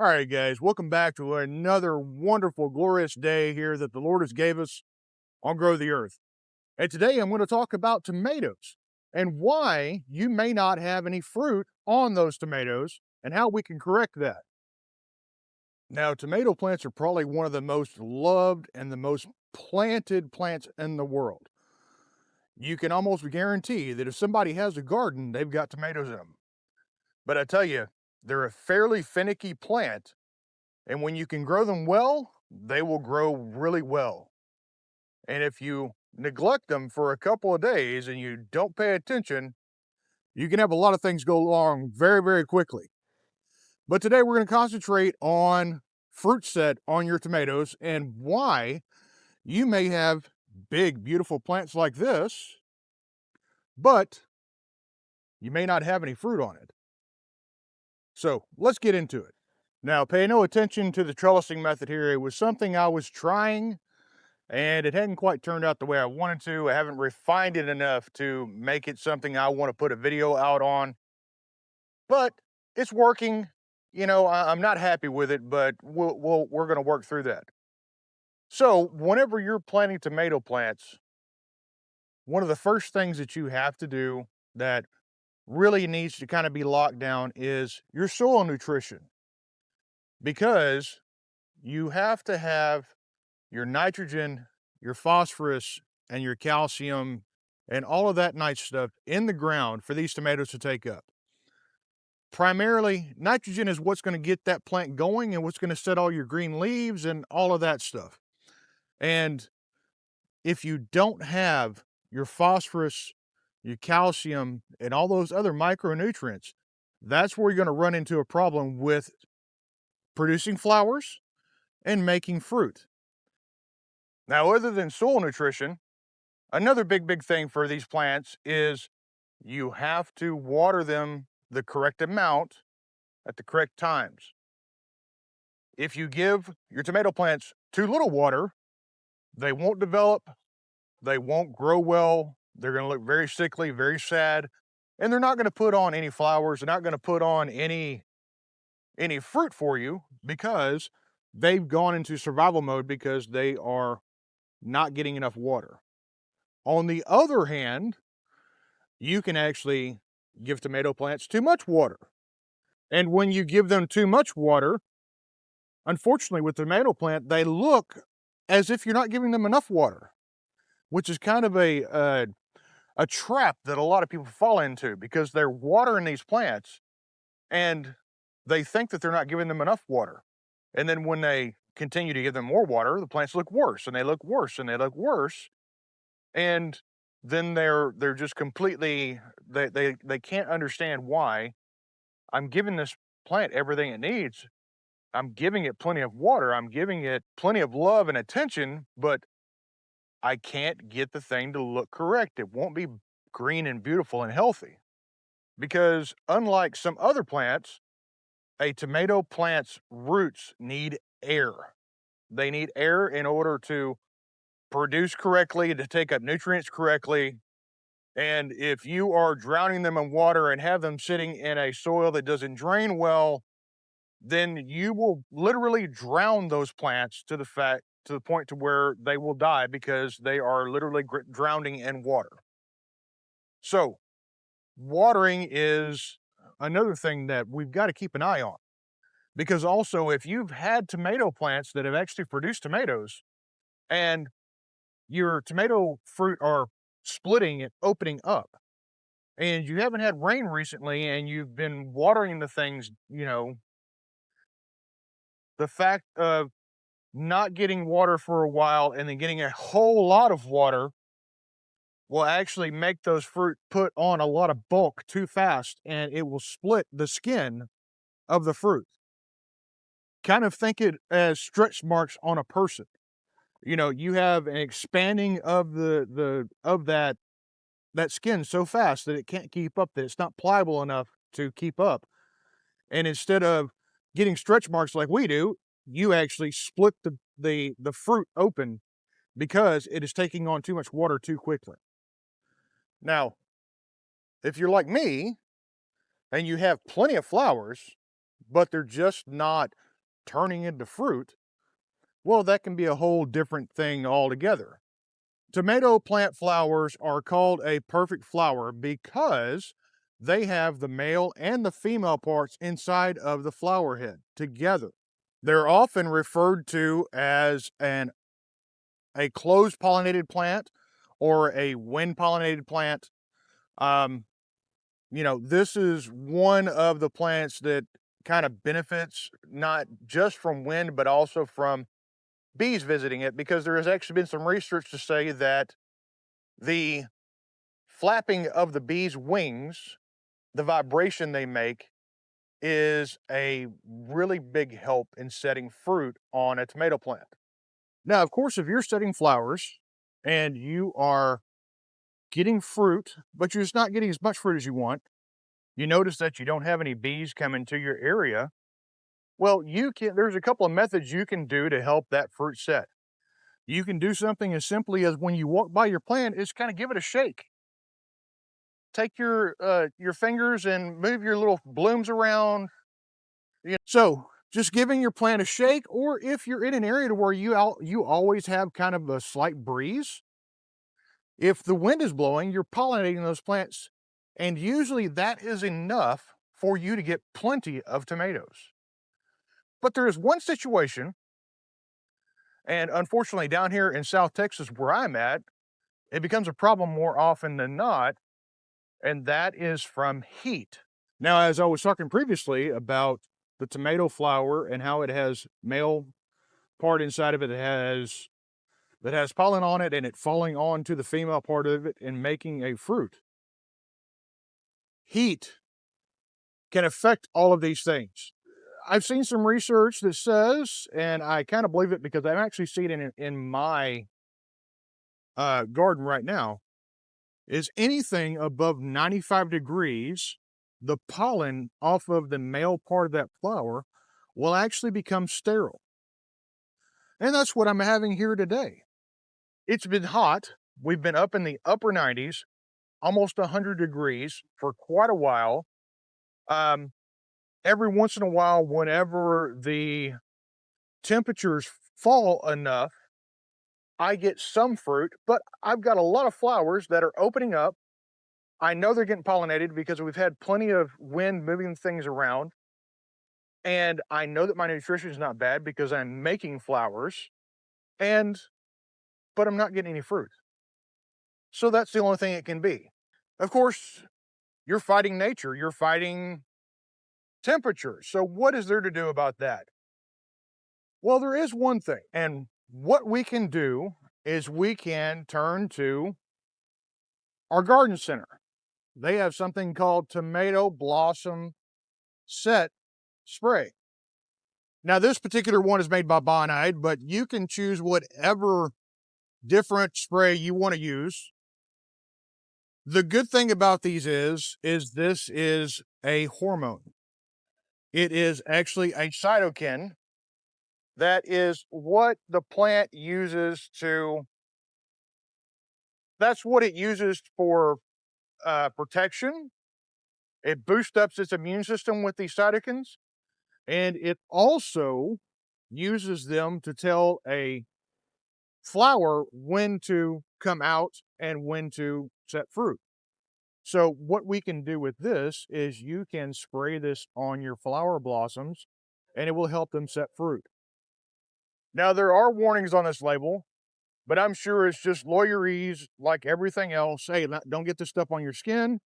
All right, guys, welcome back to another wonderful, glorious day here that the Lord has gave us on Grow the Earth. And today I'm going to talk about tomatoes and why you may not have any fruit on those tomatoes and how we can correct that. Now, tomato plants are probably one of the most loved and the most planted plants in the world. You can almost guarantee that if somebody has a garden, they've got tomatoes in them. But I tell you, they're a fairly finicky plant. And when you can grow them well, they will grow really well. And if you neglect them for a couple of days and you don't pay attention, you can have a lot of things go wrong very, very quickly. But today we're going to concentrate on fruit set on your tomatoes and why you may have big, beautiful plants like this, but you may not have any fruit on it. So let's get into it. Now, pay no attention to the trellising method here. It was something I was trying and it hadn't quite turned out the way I wanted to. I haven't refined it enough to make it something I want to put a video out on, but it's working. I'm not happy with it, but we're going to work through that. So whenever you're planting tomato plants, one of the first things that you have to do that really needs to kind of be locked down is your soil nutrition, because you have to have your nitrogen, your phosphorus, and your calcium, and all of that nice stuff in the ground for these tomatoes to take up. Primarily, nitrogen is what's going to get that plant going and what's going to set all your green leaves and all of that stuff. And if you don't have your phosphorus, your calcium, and all those other micronutrients, that's where you're going to run into a problem with producing flowers and making fruit. Now, other than soil nutrition, another big thing for these plants is you have to water them the correct amount at the correct times. If you give your tomato plants too little water, they won't develop, they won't grow well, they're going to look very sickly, very sad, and they're not going to put on any flowers, they're not going to put on any fruit for you because they've gone into survival mode because they are not getting enough water. On the other hand, you can actually give tomato plants too much water. And when you give them too much water, unfortunately with the tomato plant, they look as if you're not giving them enough water, which is kind of a trap that a lot of people fall into because they're watering these plants and they think that they're not giving them enough water. And then when they continue to give them more water, the plants look worse and they look worse and they look worse. And then they're just completely they can't understand why I'm giving this plant everything it needs. I'm giving it plenty of water. I'm giving it plenty of love and attention, but I can't get the thing to look correct. It won't be green and beautiful and healthy because unlike some other plants, a tomato plant's roots need air. They need air in order to produce correctly, to take up nutrients correctly. And if you are drowning them in water and have them sitting in a soil that doesn't drain well, then you will literally drown those plants to the point to where they will die because they are literally drowning in water. So, watering is another thing that we've got to keep an eye on because also if you've had tomato plants that have actually produced tomatoes and your tomato fruit are splitting and opening up and you haven't had rain recently and you've been watering the things, the fact of not getting water for a while and then getting a whole lot of water will actually make those fruit put on a lot of bulk too fast and it will split the skin of the fruit. Kind of think it as stretch marks on a person. You have an expanding of that skin so fast that it can't keep up, that it's not pliable enough to keep up. And instead of getting stretch marks like we do, you actually split the fruit open because it is taking on too much water too quickly. Now, if you're like me and you have plenty of flowers, but they're just not turning into fruit, well, that can be a whole different thing altogether. Tomato plant flowers are called a perfect flower because they have the male and the female parts inside of the flower head together. They're often referred to as a closed pollinated plant or a wind pollinated plant. Um, this is one of the plants that kind of benefits not just from wind, but also from bees visiting it, because there has actually been some research to say that the flapping of the bees' wings, the vibration they make, is a really big help in setting fruit on a tomato plant. Now, of course, if you're setting flowers and you are getting fruit, but you're just not getting as much fruit as you want, you notice that you don't have any bees coming to your area. Well, there's a couple of methods you can do to help that fruit set. You can do something as simply as when you walk by your plant, is kind of give it a shake. Take your fingers and move your little blooms around. So just giving your plant a shake, or if you're in an area to where you always have kind of a slight breeze, if the wind is blowing, you're pollinating those plants, and usually that is enough for you to get plenty of tomatoes. But there is one situation, and unfortunately down here in South Texas where I'm at, it becomes a problem more often than not, and that is from heat. Now, as I was talking previously about the tomato flower and how it has male part inside of it that has pollen on it and it falling onto the female part of it and making a fruit. Heat can affect all of these things. I've seen some research that says, and I kind of believe it because I'm actually seeing it in my garden right now, is anything above 95 degrees, the pollen off of the male part of that flower will actually become sterile. And that's what I'm having here today. It's been hot. We've been up in the upper 90s, almost 100 degrees for quite a while. Um, every once in a while, whenever the temperatures fall enough, I get some fruit, but I've got a lot of flowers that are opening up. I know they're getting pollinated because we've had plenty of wind moving things around. And I know that my nutrition is not bad because I'm making flowers, and but I'm not getting any fruit. So that's the only thing it can be. Of course, you're fighting nature, you're fighting temperature. So what is there to do about that? Well, there is one thing. And what we can do is we can turn to our garden center. They have something called tomato blossom set spray. Now, this particular one is made by Bonide, but you can choose whatever different spray you want to use. The good thing about these is this is a hormone. It is actually a cytokine that is what the plant uses to, that's what it uses for protection. It boosts up its immune system with these cytokines, and it also uses them to tell a flower when to come out and when to set fruit. So what we can do with this is you can spray this on your flower blossoms and it will help them set fruit. Now there are warnings on this label, but I'm sure it's just lawyerese like everything else. Hey, don't get this stuff on your skin.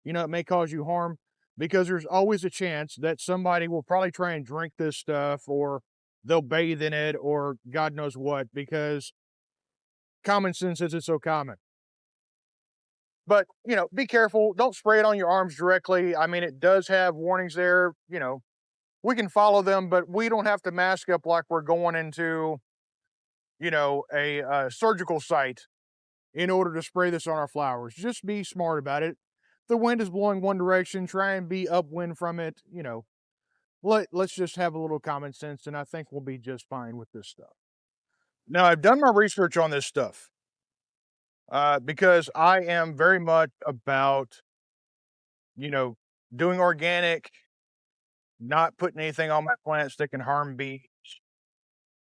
It may cause you harm, because there's always a chance that somebody will probably try and drink this stuff, or they'll bathe in it, or God knows what, because common sense says it's so common. But, be careful. Don't spray it on your arms directly. I mean, it does have warnings there. We can follow them, but we don't have to mask up like we're going into, a surgical site in order to spray this on our flowers. Just be smart about it. The wind is blowing one direction, try and be upwind from it. Let's just have a little common sense, and I think we'll be just fine with this stuff. Now, I've done my research on this stuff because I am very much about, you know, doing organic, not putting anything on my plants that can harm bees,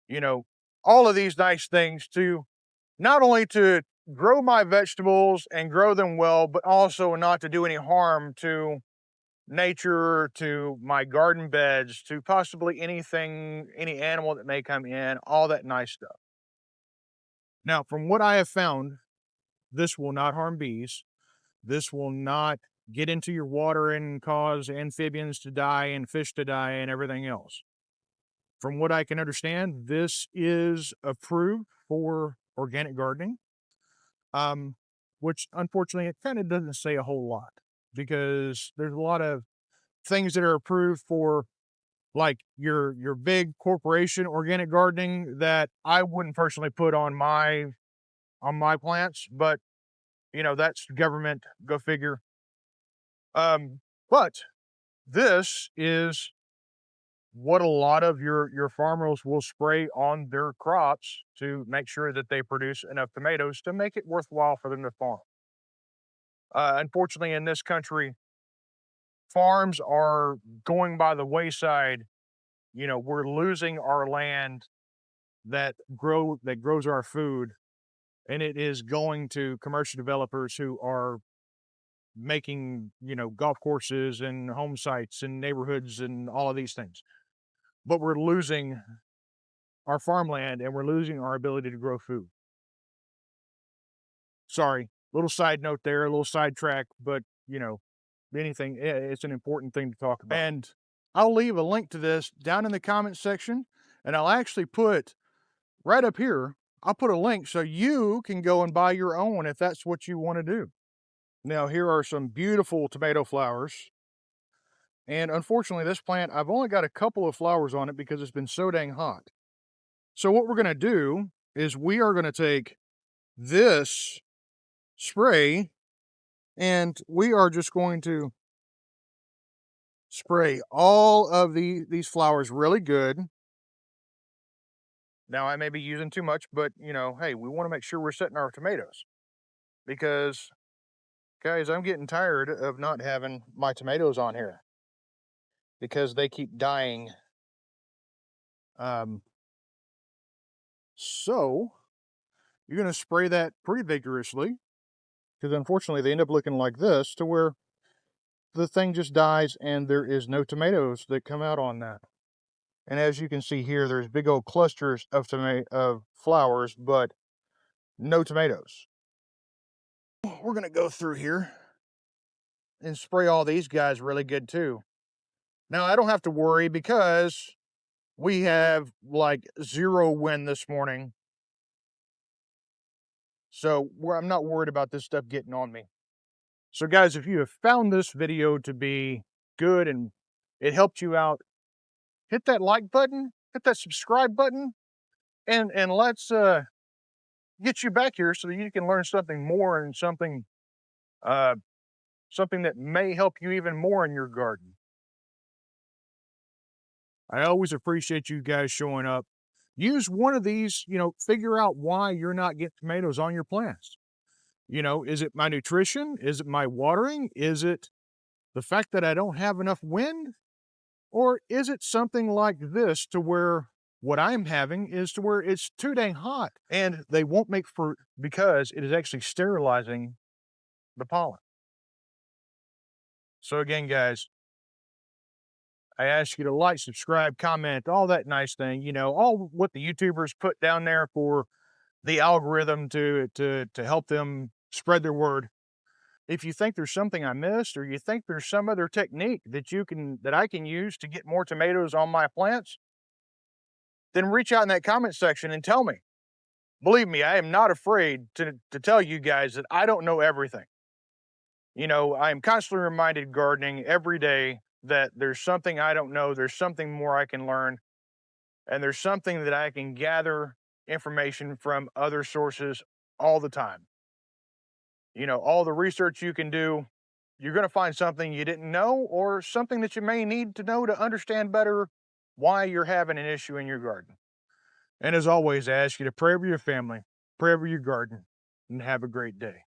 you know, all of these nice things to not only to grow my vegetables and grow them well, but also not to do any harm to nature, to my garden beds, to possibly anything, any animal that may come in, all that nice stuff. Now, from what I have found, this will not harm bees. This will not get into your water and cause amphibians to die and fish to die and everything else. From what I can understand, this is approved for organic gardening, um, which unfortunately it kind of doesn't say a whole lot because there's a lot of things that are approved for like your big corporation organic gardening that I wouldn't personally put on my plants, but that's government, go figure. But this is what a lot of your farmers will spray on their crops to make sure that they produce enough tomatoes to make it worthwhile for them to farm. Unfortunately, in this country, farms are going by the wayside. We're losing our land that grows our food, and it is going to commercial developers who are making golf courses and home sites and neighborhoods and all of these things. But we're losing our farmland and we're losing our ability to grow food. Sorry, little side note there, a little sidetrack, but anything, it's an important thing to talk about. And I'll leave a link to this down in the comment section, and I'll actually put right up here, I'll put a link so you can go and buy your own if that's what you want to do. Now, here are some beautiful tomato flowers. And unfortunately, this plant, I've only got a couple of flowers on it because it's been so dang hot. So what we're going to do is we are going to take this spray and we are just going to spray all of these flowers really good. Now I may be using too much, but hey, we want to make sure we're setting our tomatoes because guys, I'm getting tired of not having my tomatoes on here because they keep dying. Um, so you're going to spray that pretty vigorously because unfortunately they end up looking like this to where the thing just dies and there is no tomatoes that come out on that. And as you can see here, there's big old clusters of flowers, but no tomatoes. We're gonna go through here and spray all these guys really good too. Now I don't have to worry because we have like zero wind this morning. So I'm not worried about this stuff getting on me. So guys, if you have found this video to be good and it helped you out, hit that like button, hit that subscribe button, and let's get you back here so that you can learn something more and uh something that may help you even more in your garden. I always appreciate you guys showing up. Use one of these, figure out why you're not getting tomatoes on your plants. Is it my nutrition? Is it my watering? Is it the fact that I don't have enough wind? Or is it something like this to where what I'm having is to where it's too dang hot and they won't make fruit because it is actually sterilizing the pollen. So again, guys, I ask you to like, subscribe, comment, all that nice thing, all what the YouTubers put down there for the algorithm to help them spread their word. If you think there's something I missed or you think there's some other technique that I can use to get more tomatoes on my plants, then reach out in that comment section and tell me. Believe me, I am not afraid to tell you guys that I don't know everything. I am constantly reminded gardening every day that there's something I don't know, there's something more I can learn, and there's something that I can gather information from other sources all the time. All the research you can do, you're going to find something you didn't know or something that you may need to know to understand better why you're having an issue in your garden. And as always, I ask you to pray over your family, pray over your garden, and have a great day.